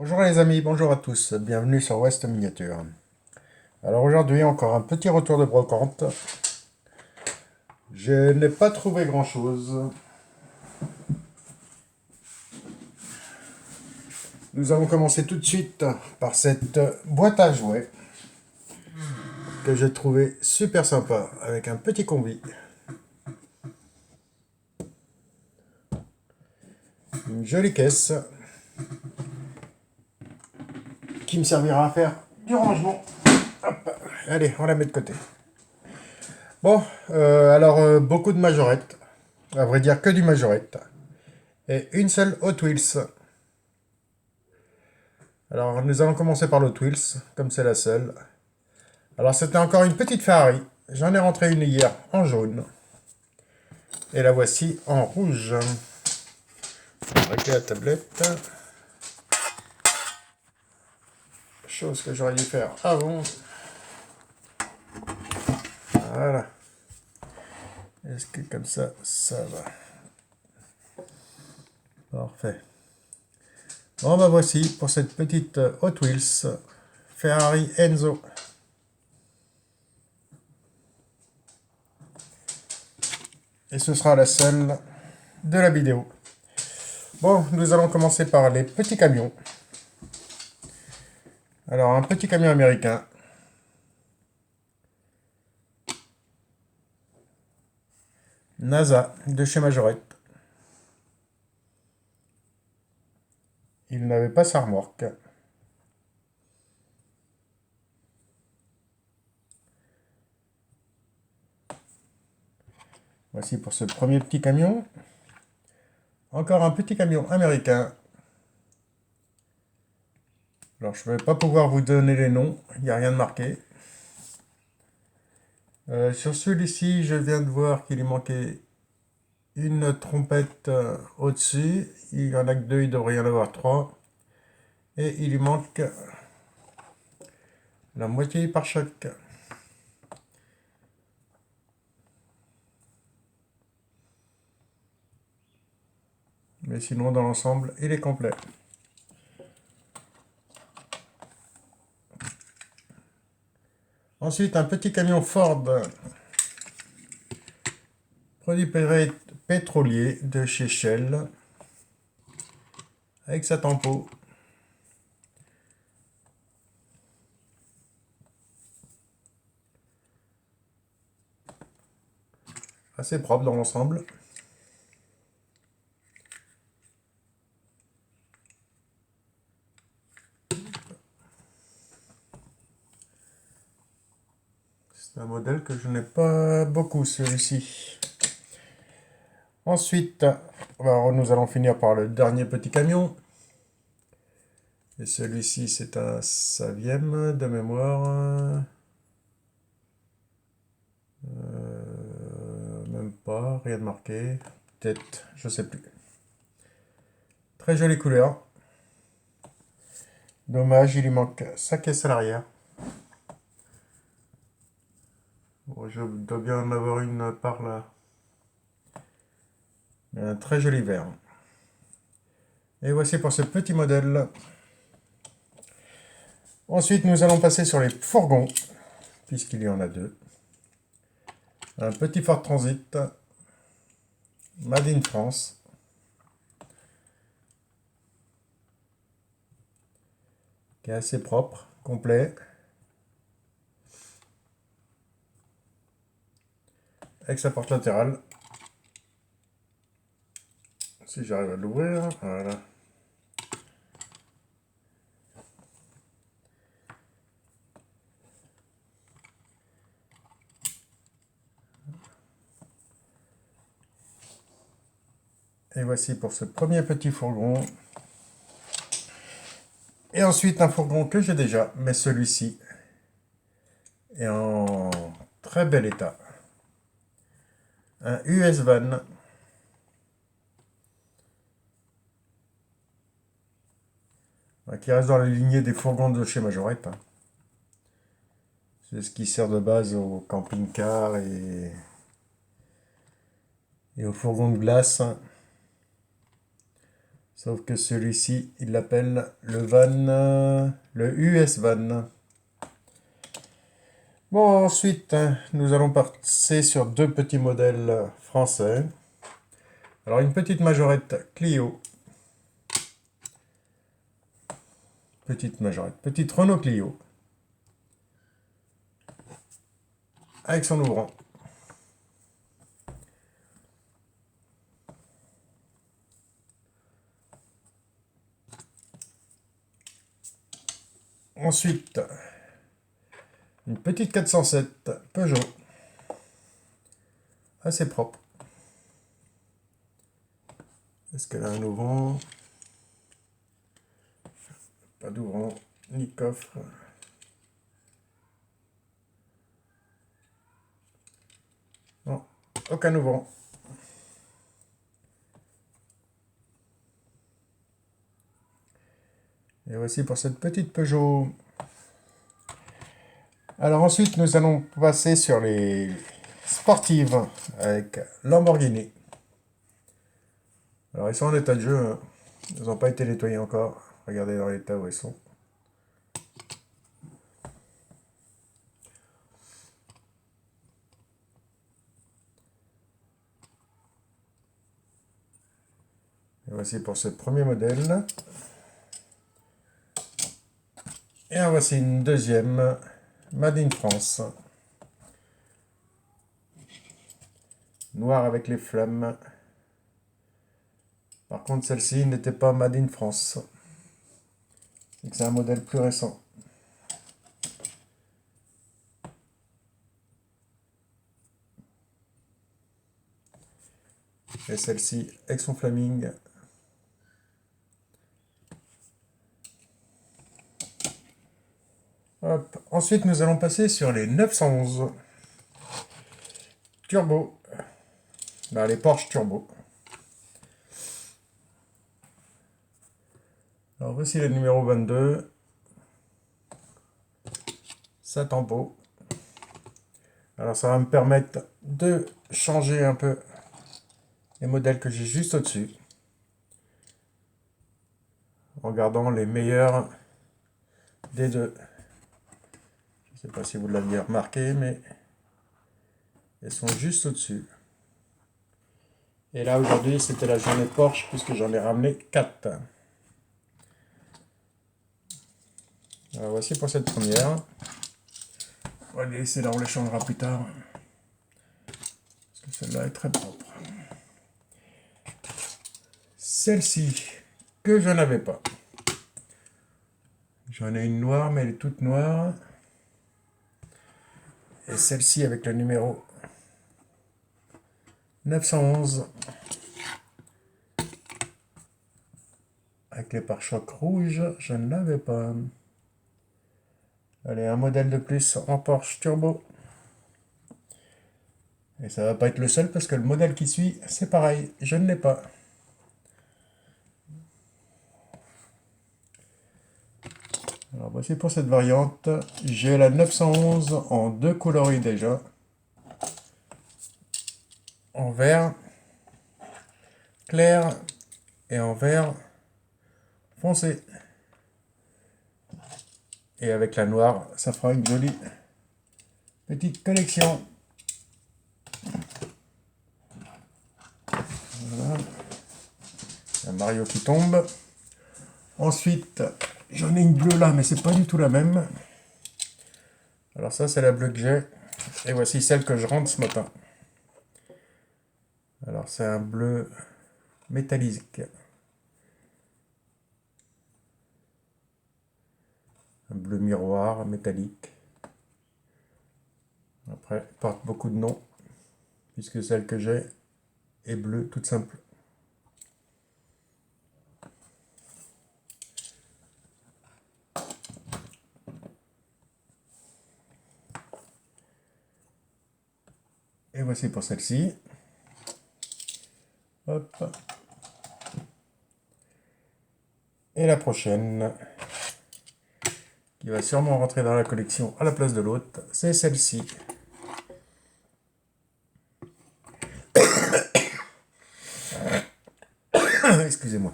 Bonjour les amis, bonjour à tous, bienvenue sur West Miniature. Alors aujourd'hui encore un petit retour de brocante. Je n'ai pas trouvé grand chose. Nous allons commencer tout de suite par cette boîte à jouets que j'ai trouvé super sympa avec un petit combi. Une jolie caisse qui me servira à faire du rangement. Hop, allez, on la met de côté. Bon, beaucoup de majorettes, à vrai dire que du majorette, et une seule Hot Wheels. Alors nous allons commencer par l'Hot Wheels, comme c'est la seule. Alors c'était encore une petite Ferrari. J'en ai rentré une hier en jaune. Et la voici en rouge. Avec la tablette. Chose que j'aurais dû faire avant. Voilà. Est-ce que comme ça va? Parfait. Bon bah voici pour cette petite Hot Wheels Ferrari Enzo. Et ce sera la seule de la vidéo. Bon, nous allons commencer par les petits camions. Alors un petit camion américain. NASA de chez Majorette. Il n'avait pas sa remorque. Voici pour ce premier petit camion. Encore un petit camion américain. Alors je ne vais pas pouvoir vous donner les noms, il n'y a rien de marqué. Sur celui-ci, je viens de voir qu'il lui manquait une trompette au-dessus. Il n'y en a que deux, il devrait y en avoir trois. Et il lui manque la moitié du pare-choc. Mais sinon, dans l'ensemble, il est complet. Ensuite, un petit camion Ford, produit pétrolier de chez Shell, avec sa tempo. Assez propre dans l'ensemble. C'est un modèle que je n'ai pas beaucoup, celui-ci. Ensuite, alors, nous allons finir par le dernier petit camion. Et celui-ci, c'est un Saviem de mémoire. Même pas, rien de marqué. Peut-être, je sais plus. Très jolie couleur. Dommage, il lui manque sa caisse à l'arrière. Bon, je dois bien en avoir une par là. Un très joli vert. Et voici pour ce petit modèle. Ensuite, nous allons passer sur les fourgons, puisqu'il y en a deux. Un petit Ford Transit, Made in France. Qui est assez propre, complet. Avec sa porte latérale. Si j'arrive à l'ouvrir, voilà. Et voici pour ce premier petit fourgon. Et ensuite un fourgon que j'ai déjà, mais celui-ci est en très bel état. Un US Van. Qui reste dans la lignée des fourgons de chez Majorette. C'est ce qui sert de base au camping-car et aux fourgons de glace. Sauf que celui-ci, il l'appelle le Van, le US Van. Bon, ensuite, nous allons passer sur deux petits modèles français. Alors, une petite majorette Clio. Petite majorette. Petite Renault Clio. Avec son ouvrant. Ensuite, une petite 407 Peugeot. Assez propre. Est-ce qu'elle a un ouvrant? Pas d'ouvrant, ni coffre. Non, aucun ouvrant. Et voici pour cette petite Peugeot. Alors ensuite, nous allons passer sur les sportives avec Lamborghini. Alors ils sont en état de jeu, hein. Ils n'ont pas été nettoyés encore. Regardez dans l'état où ils sont. Et voici pour ce premier modèle. Et en voici une deuxième, Made in France. Noir avec les flammes. Par contre, celle-ci n'était pas Made in France. C'est un modèle plus récent. Et celle-ci avec son flaming. Hop. Ensuite, nous allons passer sur les 911 Turbo. Bah, les Porsche Turbo. Alors voici le numéro 22. Ça tampo. Alors ça va me permettre de changer un peu les modèles que j'ai juste au-dessus. En gardant les meilleurs des deux. Je ne sais pas si vous l'aviez remarqué, mais elles sont juste au-dessus. Et là aujourd'hui c'était la journée Porsche puisque j'en ai ramené 4. Alors voici pour cette première. On va les laisser là, on les changera plus tard. Parce que celle-là est très propre. Celle-ci, que je n'avais pas. J'en ai une noire, mais elle est toute noire. Et celle-ci avec le numéro 911. Avec les pare-chocs rouges, je ne l'avais pas. Allez, un modèle de plus en Porsche Turbo. Et ça va pas être le seul parce que le modèle qui suit, c'est pareil, je ne l'ai pas. Alors voici pour cette variante. J'ai la 911 en deux coloris déjà. En vert clair et en vert foncé. Et avec la noire, ça fera une jolie petite collection. Voilà. Un Mario qui tombe. Ensuite, j'en ai une bleue là, mais c'est pas du tout la même. Alors ça, c'est la bleue que j'ai. Et voici celle que je rentre ce matin. Alors c'est un bleu métallique. Un bleu miroir métallique. Après, elle porte beaucoup de noms, puisque celle que j'ai est bleue toute simple. Et voici pour celle-ci. Hop. Et la prochaine, qui va sûrement rentrer dans la collection à la place de l'autre, c'est celle-ci. Excusez-moi.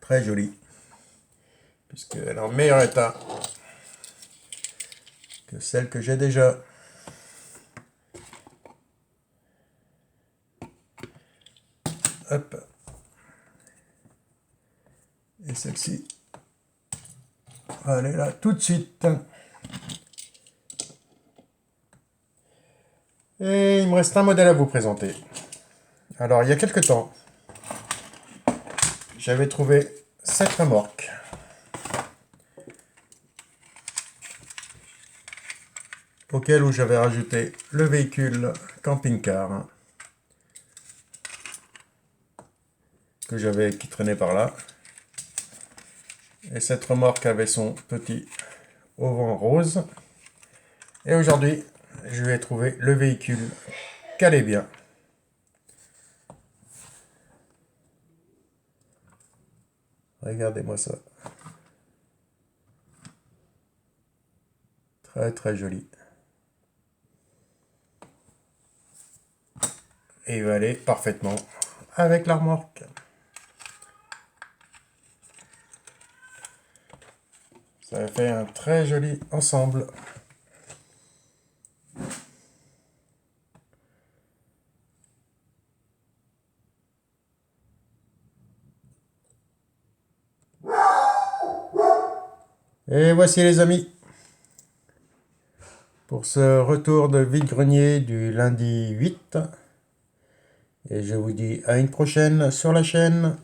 très jolie, puisqu'elle est en meilleur état que celle que j'ai déjà. Hop. Et celle-ci, elle est là tout de suite. Et il me reste un modèle à vous présenter. Alors, il y a quelque temps, j'avais trouvé cette remorque auquel j'avais rajouté le véhicule camping-car qui traînait par là. Et cette remorque avait son petit auvent rose. Et aujourd'hui, je vais trouver le véhicule qu'elle est bien. Regardez-moi ça. Très très joli. Et il va aller parfaitement avec la remorque. Ça fait un très joli ensemble. Et voici les amis, pour ce retour de vide-grenier du lundi 8. Et je vous dis à une prochaine sur la chaîne.